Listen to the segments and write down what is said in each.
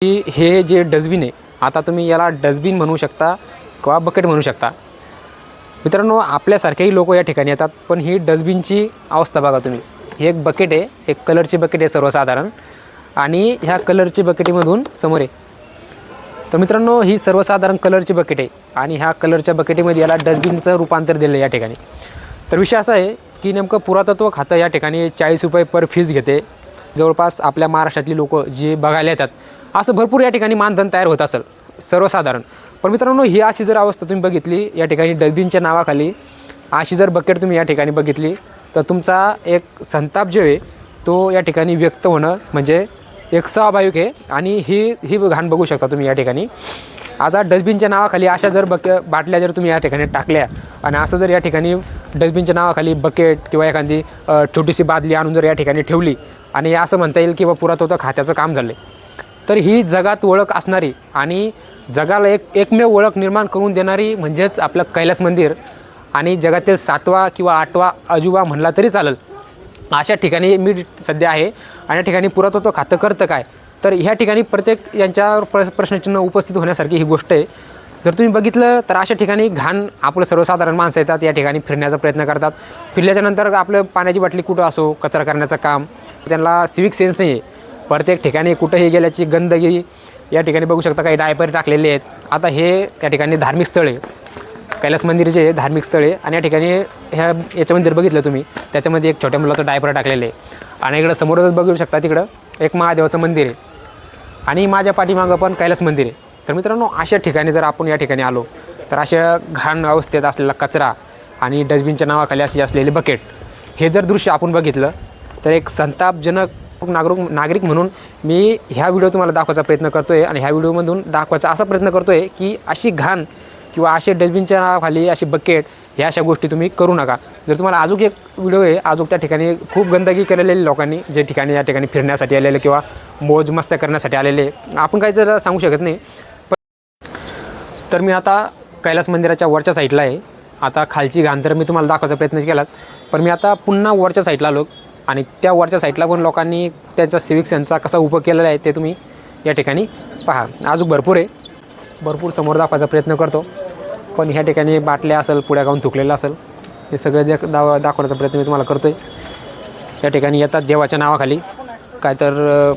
की हे जे डस्टबिन आहे, आता तुम्ही याला डस्टबिन म्हणू शकता किंवा बकेट म्हणू शकता. मित्रांनो, आपल्यासारखेही लोक या ठिकाणी येतात, पण ही डस्टबिनची अवस्था बघा तुम्ही. ही एक बकेट आहे, एक कलरची बकेट आहे सर्वसाधारण, आणि ह्या कलरची बकेटीमधून समोर आहे. तर मित्रांनो, ही सर्वसाधारण कलरची बकेट आहे आणि ह्या कलरच्या बकेटीमध्ये याला डस्टबिनचं रूपांतर दिलं आहे या ठिकाणी. तर विषय असा आहे की नेमकं पुरातत्व खातं या ठिकाणी 40 रुपये पर फीस घेते. जवळपास आपल्या महाराष्ट्रातली लोक जे बघायला येतात, असं भरपूर या ठिकाणी मानधन तयार होत असेल सर्वसाधारण. पण मित्रांनो, ही अशी जर अवस्था तुम्ही बघितली या ठिकाणी डस्टबिनच्या नावाखाली, अशी जर बकेट तुम्ही या ठिकाणी बघितली, तर तुमचा एक संताप जो आहे तो या ठिकाणी व्यक्त होणं म्हणजे एक स्वाभाविक आहे. आणि ही घाण बघू शकता तुम्ही या ठिकाणी. आता डस्टबिनच्या नावाखाली अशा जर बाटल्या जर तुम्ही या ठिकाणी टाकल्या आणि असं जर या ठिकाणी डस्टबिनच्या नावाखाली बकेट किंवा एखादी छोटीशी बादली आणून जर या ठिकाणी ठेवली आणि असं म्हणता येईल किंवा पुरातत्व खात्याचं काम झालं, तर ही जगात ओळख असणारी आणि जगाला एकमेव ओळख निर्माण करून देणारी म्हणजेच आपलं कैलास मंदिर, आणि जगातील 7वा किंवा 8वा अजुबा म्हणला तरी चालेल, अशा ठिकाणी मी सध्या आहे. आणि या ठिकाणी पुरातत्व खातं करतं काय, तर ह्या ठिकाणी प्रत्येक यांच्यावर प्रश्नचिन्ह उपस्थित होण्यासारखी ही गोष्ट आहे. जर तुम्ही बघितलं तर अशा ठिकाणी घाण आपलं सर्वसाधारण माणसं येतात, या ठिकाणी फिरण्याचा प्रयत्न करतात. फिरल्याच्यानंतर आपलं पाण्याची बाटली कुठं असो कचरा करण्याचं काम, त्यांना सिविक सेन्स नाही आहे. प्रत्येक ठिकाणी कुठंही गेल्याची गंदगी या ठिकाणी बघू शकता. काही डायपर टाकलेले आहेत. आता हे त्या ठिकाणी धार्मिक स्थळ आहे, कैलास मंदिर जे धार्मिक स्थळ आहे, आणि या ठिकाणी याच्यामध्ये बघितलं तुम्ही त्याच्यामध्ये एक छोट्या मुलाचं डायपर टाकलेलं आहे. आणि इकडं समोरच बघू शकता तिकडं एक महादेवाचं मंदिर आहे आणि माझ्या पाठीमागं पण कैलास मंदिर आहे. तर मित्रांनो, अशा ठिकाणी जर आपण या ठिकाणी आलो तर अशा घाण अवस्थेत असलेला कचरा आणि डस्टबिनच्या नावाखाली अशी असलेली बकेट, हे जर दृश्य आपण बघितलं तर एक संतापजनक नागरिक म्हणून मी ह्या व्हिडिओ तुम्हाला दाखवायचा प्रयत्न करतो आहे. आणि ह्या व्हिडिओमधून दाखवायचा असा प्रयत्न करतो आहे की अशी घाण किंवा असे डस्टबिनच्या नावाखाली अशी बकेट ह्या अशा गोष्टी तुम्ही करू नका. जर तुम्हाला अजून एक व्हिडिओ आहे, अजून त्या ठिकाणी खूप गंदगी केलेली लोकांनी, जे ठिकाणी या ठिकाणी फिरण्यासाठी आलेले किंवा मौज मस्त्या करण्यासाठी आलेले, आपण काही तर सांगू शकत नाही. तर मी आता कैलास मंदिराच्या वरच्या साईडला आहे. आता खालची घाण तर मी तुम्हाला दाखवायचा प्रयत्न केलाच, पण मी आता पुन्हा वरच्या साईडला आलो आणि त्या वरच्या साईडला पण लोकांनी त्यांचा सिविक सेन्सचा कसा उपयोग केलेला आहे ते तुम्ही या ठिकाणी पहा. अजून भरपूर समोर दाखवायचा प्रयत्न करतो, पण ह्या ठिकाणी बाटल्या असेल, पुढ्या गाऊन थुकलेलं असेल, हे सगळं दाखवण्याचा प्रयत्न मी तुम्हाला करतो आहे. त्या ठिकाणी येतात देवाच्या नावाखाली, काय तर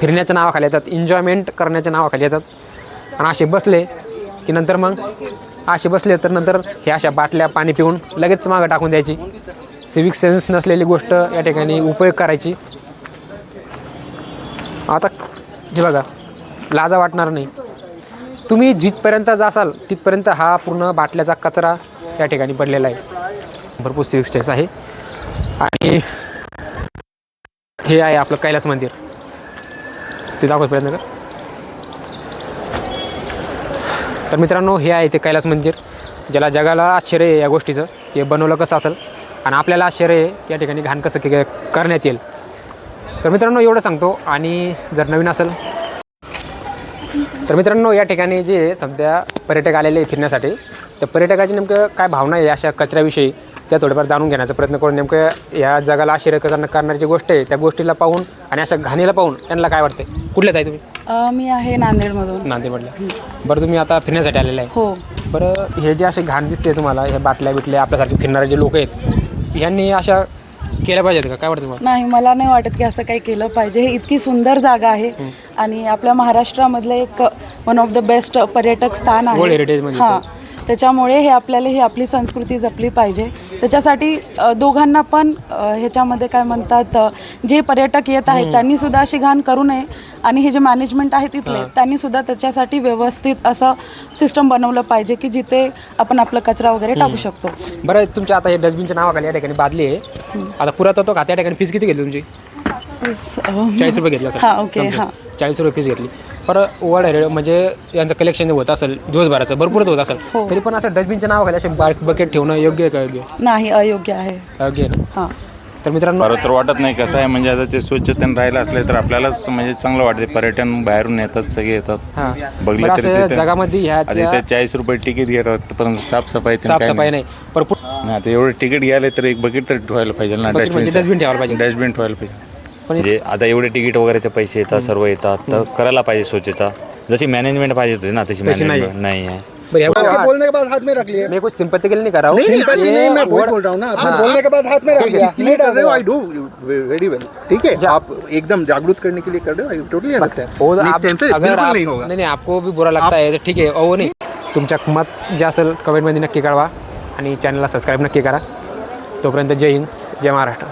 फिरण्याच्या नावाखाली येतात, एन्जॉयमेंट करण्याच्या नावाखाली येतात. आणि असे बसले की नंतर नंतर हे अशा बाटल्या पाणी पिऊन लगेच मागं टाकून द्यायची. सिविक सेन्स नसलेली गोष्ट या ठिकाणी उपयोग करायची. आता हे बघा, लाजा वाटणार नाही. तुम्ही जिथपर्यंत जासाल तिथपर्यंत हा पूर्ण बाटल्याचा कचरा या ठिकाणी पडलेला आहे. भरपूर सिविक सेन्स आहे. आणि हे आहे आपलं कैलास मंदिर, ते दाखवायचा प्रयत्न कर. तर मित्रांनो, हे आहे ते कैलास मंदिर, ज्याला जगाला आश्चर्य आहे या गोष्टीचं, हे बनवलं कसं असेल आणि आपल्याला आश्चर्य आहे या ठिकाणी घाण कसं करण्यात येईल. तर मित्रांनो, एवढं सांगतो. आणि जर नवीन असेल तर मित्रांनो, या ठिकाणी जे सध्या पर्यटक आलेले फिरण्यासाठी, त्या पर्यटकाची नेमकं काय भावना आहे अशा कचऱ्याविषयी, त्या थोडंफार जाणून घेण्याचा प्रयत्न करून नेमकं या जगाला आश्चर्य करणारी जी गोष्ट आहे त्या गोष्टीला पाहून आणि अशा घाणीला पाहून त्यांना काय वाटते. कुठल्यात आहे तुम्ही? मी आहे नांदेडमधून. नांदेडमधल्या. बरं, तुम्ही आता फिरण्यासाठी आलेलं आहे? हो. बरं, हे जे असे घाण दिसते तुम्हाला, हे बाटल्या बिटल्या आपल्यासारखे फिरणारे जे लोक आहेत, यांनी अशा केल्या पाहिजेत का? काय वाटतं तुम्हाला? नाही, मला नाही वाटत की असं काही केलं पाहिजे. हे इतकी सुंदर जागा आहे आणि आपल्या महाराष्ट्रामधलं एक वन ऑफ द बेस्ट पर्यटक स्थान आहे. वर्ल्ड हेरिटेजमध्ये. हां, त्याच्यामुळे हे आपल्याला ही आपली संस्कृती जपली पाहिजे. त्याच्यासाठी दोघांना पण ह्याच्यामध्ये काय म्हणतात, जे पर्यटक येत आहेत त्यांनीसुद्धा अशी घाण करू नये आणि हे जे मॅनेजमेंट आहे तिथले त्यांनीसुद्धा त्याच्यासाठी व्यवस्थित असं सिस्टम बनवलं पाहिजे की जिथे आपण आपला कचरा वगैरे टाकू शकतो. बरं, तुमच्या आता हे डस्टबिनच्या नावाखाली या ठिकाणी बादली आहे. आता पुरातत्व खात्या ठिकाणी फीस किती घेतली तुमची? 40 रुपये घेतला. हां, ओके. हां, 40 रुपये फीस घेतली. बरं, वर्ल्ड म्हणजे यांचं कलेक्शन होत असेल दिवसभराचं, भरपूरच होत असेल, तरी पण असं डस्टबिनच्या नावाखाली असे बकेट ठेवणं योग्य आहे का? योग्य नाही, अयोग्य आहे. अयोग्य आहे ना? हां. तर मित्रांनो, बरं तर वाटत नाही. कसं आहे म्हणजे आता ते स्वच्छतेने राहिलं असले तर आपल्यालाच म्हणजे चांगलं वाटते. पर्यटन बाहेरून येतात, सगळे येतात, बघले तरी जगामध्ये ह्या 40 रुपये तिकीट घेतात, पण साफसफाई नाही. आता एवढं तिकीट घ्यायला तर एक बकेट तर ठेवायला पाहिजे ना, डस्टबिन ठेवायला पाहिजे. डस्टबिन ठेवायला पाहिजे. म्हणजे आता एवढे तिकीट वगैरेचे पैसे येतात, सर्व येतात, तर करायला पाहिजे स्वच्छता. जशी मॅनेजमेंट पाहिजे होती ना तशी मॅनेजमेंट नाही आहे. आपके बोलने के बाद हाथ में रख लिया। मैं कुछ सिंपैथिकली नहीं कर रहा हूँ। सिंपैथी नहीं, मैं वही बोल रहा हूँ ना, आपने बोलने के बाद हाथ में रख लिया। नहीं कर रहे हो, आई डू वेरी वेल, ठीक है, आप एकदम जागरूक करने के लिए कर रहे हो, आई टोटली अंडरस्टैंड। वो आप नेक्स्ट टाइम से अगर बिल्कुल आप नहीं होगा। नहीं आपको भी बुरा लगता है तर ठीक आहे, वो नाही तुमच्या मत जे असेल कमेंटमध्ये नक्की कळवा आणि चॅनलला सबस्क्राईब नक्की करा. तोपर्यंत जय हिंद, जय महाराष्ट्र.